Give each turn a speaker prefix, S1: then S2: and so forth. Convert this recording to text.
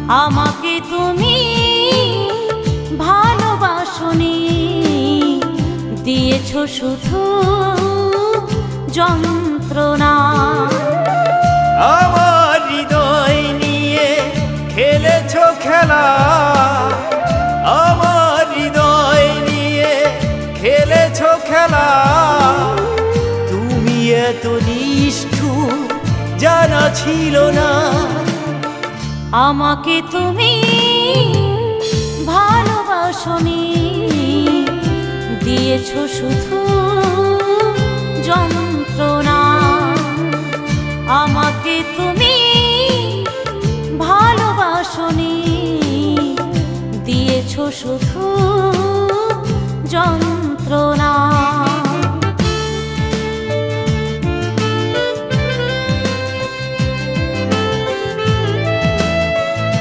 S1: আমাকে তুমি ভালোবাসনি, দিয়েছো শুধু যন্ত্রণা।
S2: আমার হৃদয় নিয়ে খেলেছো খেলা, আমার হৃদয় নিয়ে খেলেছো খেলা। তুমি এত নিষ্ঠুর জানা ছিল না।
S1: আমাকে তুমি ভালোবাসনি, দিয়েছো শুধু যন্ত্রণা। আমাকে তুমি ভালোবাসনি, দিয়েছো শুধু যন্ত্রণা।